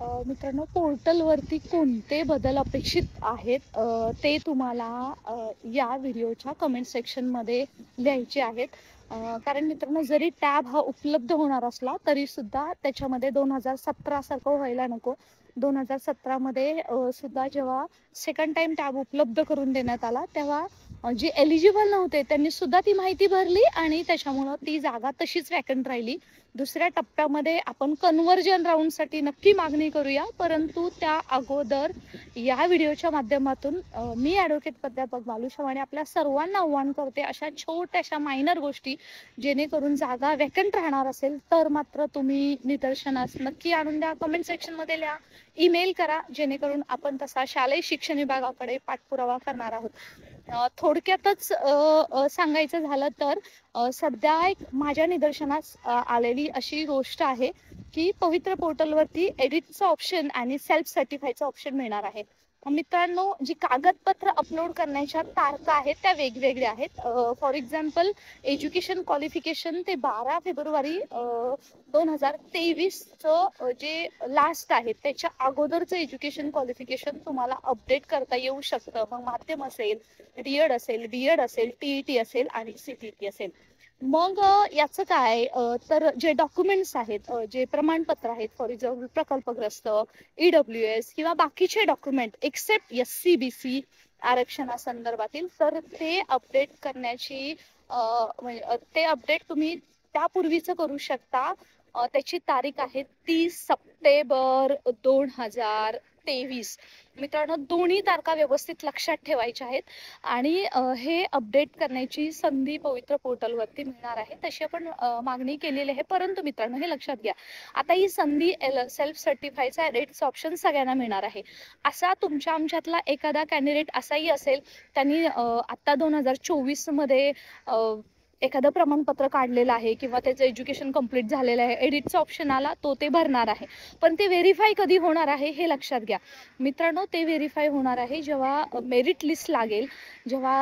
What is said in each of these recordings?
मित्रांनो, पोर्टलवरती कोणते बदल अपेक्षित आहेत ते तुम्हाला या व्हिडिओच्या कमेंट सेक्शनमध्ये लिहायचे आहेत. कारण मित्रांनो, जरी टॅब हा उपलब्ध होणार असला तरी सुद्धा त्याच्यामध्ये 2017 सारखं व्हायला नको. 2017मध्ये सुद्धा जेव्हा सेकंड टाइम टॅब उपलब्ध करून देण्यात आला तेव्हा जे एलिजिबल नव्हते त्यांनी सुद्धा ती माहिती भरली आणि त्याच्यामुळं ती जागा तशीच वॅकंट राहिली. दुसऱ्या टप्प्यामध्ये आपण कन्व्हर्जन राऊंडसाठी नक्की मागणी करूया, परंतु त्या अगोदर या व्हिडिओच्या माध्यमातून मी ॲडव्होकेट प्राध्यापक बालू चव्हाण आपल्या सर्वांना आव्हान करते, अशा छोट्याशा मायनर गोष्टी जेणेकरून जागा वॅकंट राहणार असेल तर मात्र तुम्ही निदर्शनास नक्की आणून द्या. कमेंट सेक्शनमध्ये लिहा, ईमेल करा, जेणेकरून आपण तसा शालेय शिक्षण विभागाकडे पाठपुरावा करणार आहोत. थोडक्यातच सांगायचं झालं तर सध्या एक माझ्या निदर्शनास आलेली अशी गोष्ट आहे की पवित्र पोर्टलवरती एडिटचं ऑप्शन आणि सेल्फ सर्टिफायचं ऑप्शन मिळणार आहे. मित्रांनो, जी कागदपत्र अपलोड करण्याच्या तारखा आहेत त्या वेगवेगळ्या आहेत. फॉर एक्झाम्पल, एज्युकेशन क्वालिफिकेशन ते 12 फेब्रुवारी 2023चं जे लास्ट आहे त्याच्या अगोदरचं एज्युकेशन क्वालिफिकेशन तुम्हाला अपडेट करता येऊ शकतं. मग माध्यम असेल, डीएड असेल, बीएड असेल, टीईटी असेल आणि सीटीटी असेल. मग याचं काय तर जे डॉक्युमेंट्स आहेत, जे प्रमाणपत्र आहेत, फॉर एक्झाम्पल प्रकल्पग्रस्त, EWS किंवा बाकीचे डॉक्युमेंट एक्सेप्ट SCBC आरक्षणासंदर्भातील, तर ते अपडेट करण्याची ते अपडेट तुम्ही त्यापूर्वीच करू शकता. त्याची तारीख आहे 30 सप्टेंबर 2023. मित्रांनो, दोन्ही तारखा व्यवस्थित लक्षात ठेवायच्या आहेत आणि हे अपडेट करण्याची संधी पवित्र पोर्टलवरती मिळणार आहे. तशी आपण मागणी केलेली आहे, परंतु मित्रांनो हे लक्षात घ्या, आता ही संधी सेल्फ सर्टिफायचा एडिटचा ऑप्शन सगळ्यांना मिळणार आहे. असा तुमच्या आमच्यातला एखादा कॅन्डिडेट असाही असेल, त्यांनी आता 2024मध्ये एखादं प्रमाणपत्र काढलेलं आहे किंवा त्याचं एज्युकेशन कंप्लीट झालेलं आहे, एडिटचा ऑप्शन आला, तो ते भरणार आहे. पण ते व्हेरीफाय कधी होणार आहे हे लक्षात घ्या मित्रांनो. ते व्हेरीफाय होणार आहे जेव्हा मेरिट लिस्ट लागेल, जेव्हा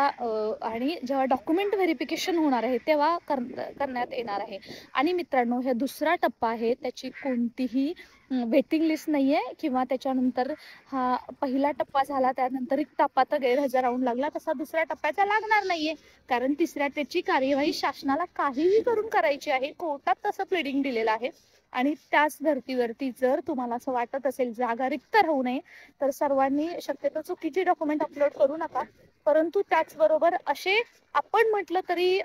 आणि जेव्हा डॉक्युमेंट व्हेरिफिकेशन होणार आहे तेव्हा करण्यात येणार आहे. आणि मित्रांनो, हा दुसरा टप्पा आहे, त्याची कोणतीही वेटिंग लिस्ट नाही आहे किंवा त्याच्यानंतर हा पहिला टप्पा झाला त्यानंतर एक टप्पाचा गैरहजर राऊंड लागला तसा दुसऱ्या टप्प्याचा लागणार नाहीये. कारण तिसऱ्या त्याची कार्यवाही शासनाला काहीही करून करायची आहे. कोर्टात तसं प्लेडिंग दिलेलं आहे. आणि त्याच धर्तीवरती जर तुम्हाला असं वाटत असेल जागा रिक्त राहू नये तर सर्वांनी शक्यतो चुकीचे डॉक्युमेंट अपलोड करू नका. परंतु त्याचबरोबर असे आपण म्हटलं तरी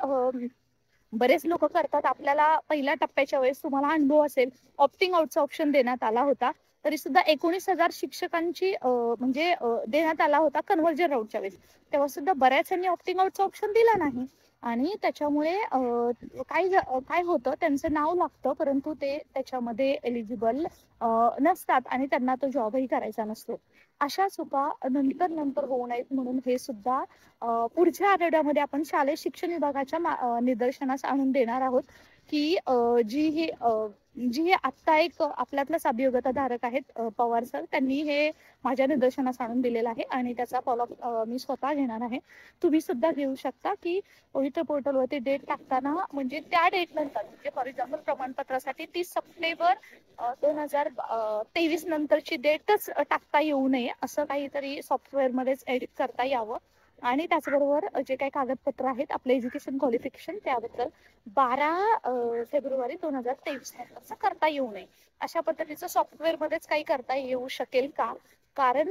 बरेच लोक करतात. आपल्याला पहिल्या टप्प्याच्या वेळेस तुम्हाला अनुभव असेल, ऑप्टिंग आउटचा ऑप्शन देण्यात आला होता, तरी सुद्धा 19,000 शिक्षकांची म्हणजे देण्यात आला होता कन्व्हर्जन राऊंडच्या वेळेस. तेव्हा सुद्धा बऱ्याचशांनी ऑप्टिंग आउटचा ऑप्शन दिला नाही आणि त्याच्यामुळे काय होतं, त्यांचं नाव लागतं परंतु ते त्याच्यामध्ये एलिजिबल नसतात आणि त्यांना तो जॉबही करायचा नसतो. अशा चुका नंतर होऊ नयेत म्हणून हे सुद्धा पुढच्या आठवड्यामध्ये आपण शालेय शिक्षण विभागाच्या निदर्शनास आणून देणार आहोत की जी आत्ता एक आपल्यातलाच अभियोगता धारक आहेत पवार सर, त्यांनी हे माझ्या निदर्शनास आणून दिलेलं आहे आणि त्याचा फॉलोअप मी स्वतः घेणार आहे. तुम्ही सुद्धा घेऊ शकता की पवित्र पोर्टलवरती डेट टाकताना म्हणजे त्या डेट नंतर, म्हणजे फॉर एक्झाम्पल प्रमाणपत्रासाठी 30 सप्टेंबर 2023 नंतरची डेटच टाकता येऊ नये, असं काहीतरी सॉफ्टवेअरमध्येच एडिट करता यावं. आणि त्याचबरोबर जे काही कागदपत्र आहेत आपलं एज्युकेशन क्वालिफिकेशन त्याबद्दल 12 फेब्रुवारी 2023 नंतरचं करता येऊ नये. अशा पद्धतीचं सॉफ्टवेअरमध्येच काही करता येऊ शकेल का? कारण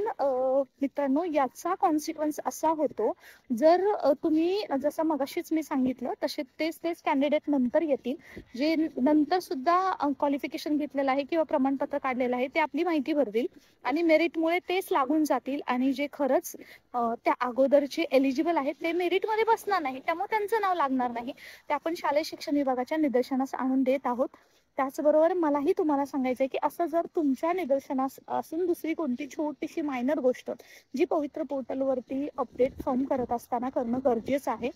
मित्रांनो, याचा कॉन्सिक्वेन्स असा होतो, जर तुम्ही जसं मगाशीच मी सांगितलं तसे तेच कॅन्डिडेट नंतर येतील, जे नंतर सुद्धा क्वालिफिकेशन घेतलेलं आहे किंवा प्रमाणपत्र काढलेलं आहे, ते आपली माहिती भरतील आणि मेरिटमुळे तेच लागून जातील आणि जे खरंच त्या अगोदरचे एलिजिबल आहेत ते मेरिटमध्ये बसणार नाही, त्यामुळे त्यांचं नाव लागणार नाही. ते आपण शालेय शिक्षण विभागाच्या निदर्शनास आणून देत आहोत. त्याचबरोबर मलाही तुम्हाला सांगायचं आहे की असं जर तुमच्या निदर्शनास असून दुसरी कोणती छोटीशी मायनर गोष्ट जी पवित्र पोर्टलवरती अपडेट फॉर्म करत असताना करणं गरजेचं आहे,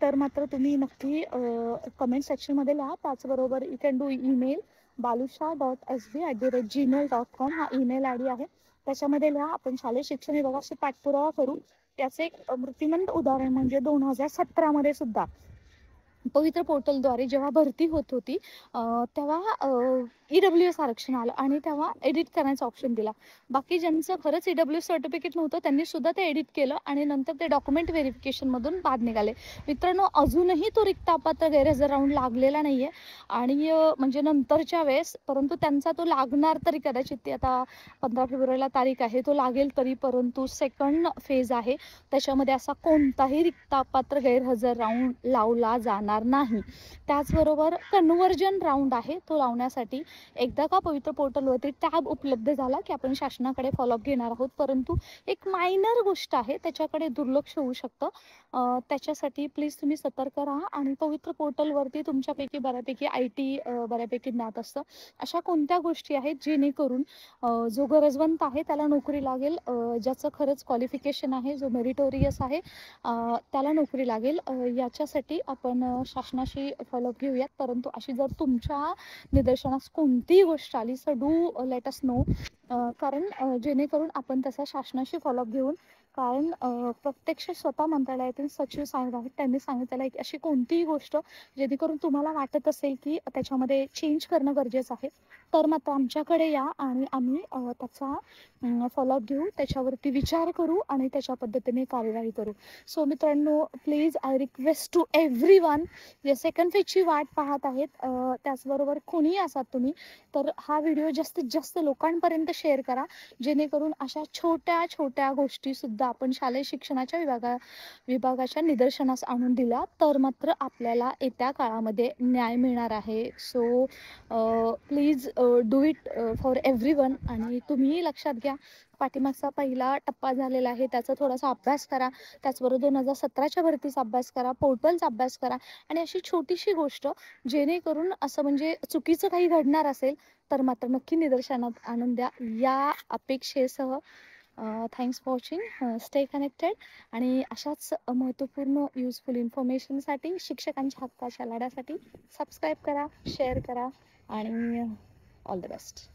तर मात्र तुम्ही नक्की कमेंट सेक्शनमध्ये लिहा. त्याचबरोबर you can do email balusha.sb@gmail.com हा ईमेल आयडी आहे. त्याच्यामध्ये लिहा, आपण शालेय शिक्षण विभागाशी पाठपुरावा करू. त्याचे एक मूर्तिमंत उदाहरण म्हणजे 2017मध्ये सुद्धा पवित्र पोर्टलद्वारे जेव्हा भरती होत होती तेव्हा EWS आरक्षण आलं आणि तेव्हा एडिट करण्याचा ऑप्शन दिला. बाकी ज्यांचं खरंच EWS सर्टिफिकेट नव्हतं त्यांनी सुद्धा ते एडिट केलं आणि नंतर ते डॉक्युमेंट व्हेरिफिकेशनमधून बाद निघाले. मित्रांनो, अजूनही तो रिक्त अपात्र गैरहजर राऊंड लागलेला नाही आहे आणि म्हणजे नंतरच्या वेळेस, परंतु त्यांचा तो लागणार तरी कदाचित, ते आता 15 फेब्रुवारीला तारीख आहे, तो लागेल तरी, परंतु सेकंड फेज आहे त्याच्यामध्ये असा कोणताही रिक्त अपात्र गैरहजर राऊंड लावला जाणार नाही. त्याचबरोबर कन्व्हर्जन राऊंड आहे, तो लावण्यासाठी एकदा का पवित्र पोर्टलवरती टॅब उपलब्ध झाला की आपण शासनाकडे फॉलोअप घेणार आहोत, परंतु एक मायनर गोष्ट आहे त्याच्याकडे दुर्लक्ष होऊ शकतं. त्याच्यासाठी प्लीज तुम्ही सतर्क राहा आणि पवित्र पोर्टलवरती तुमच्यापैकी बऱ्यापैकी IT बऱ्यापैकी ज्ञात असतं. अशा कोणत्या गोष्टी आहेत जेणेकरून जो गरजवंत आहे त्याला नोकरी लागेल, ज्याचं खरंच क्वालिफिकेशन आहे, जो मेरिटोरियस आहे त्याला नोकरी लागेल, याच्यासाठी आपण शासनाशी फॉलोअप घेऊयात. परंतु अशी जर तुमच्या निदर्शनास कोणतीही गोष्ट आली sir do let us know, कारण जेणेकरून आपण तसा शासनाशी फॉलोअप घेऊन, कारण प्रत्यक्ष स्वतः मंत्रालयातील सचिव साहेब आहेत, त्यांनी सांगितलेलं आहे की अशी कोणतीही गोष्ट जेणेकरून तुम्हाला वाटत असेल की त्याच्यामध्ये चेंज करणं गरजेचं आहे तर मात्र आमच्याकडे या आणि आम्ही त्याचा फॉलोअप घेऊ, त्याच्यावरती विचार करू आणि त्याच्या पद्धतीने कार्यवाही करू. सो मित्रांनो, please I request to everyone जे सेकंड फेजची वाट पाहत आहेत, त्याचबरोबर कोणीही असाल तुम्ही, तर हा व्हिडिओ जास्तीत जास्त लोकांपर्यंत शेअर करा, जेणेकरून अशा छोट्या छोट्या गोष्टीसुद्धा आपण शालेय शिक्षणाच्या विभागाच्या निदर्शनास आणून दिला तर मात्र आपल्याला येत्या काळामध्ये न्याय मिळणार आहे. So please do it for everyone. आणि तुम्हीही लक्षात घ्या, पाठीमागचा पहिला टप्पा झालेला आहे त्याचा थोडासा अभ्यास करा, त्याचबरोबर 2017च्या भरतीचा अभ्यास करा, पोर्टलचा अभ्यास करा आणि अशी छोटीशी गोष्ट जेणेकरून असं म्हणजे चुकीचं काही घडणार असेल तर मात्र नक्की निदर्शनात आणून द्या, या अपेक्षेसह thanks for watching. Stay connected आणि अशाच महत्त्वपूर्ण युजफुल इन्फॉर्मेशनसाठी, शिक्षकांच्या हक्काच्या लढ्यासाठी सबस्क्राईब करा, शेअर करा आणि ऑल द बेस्ट.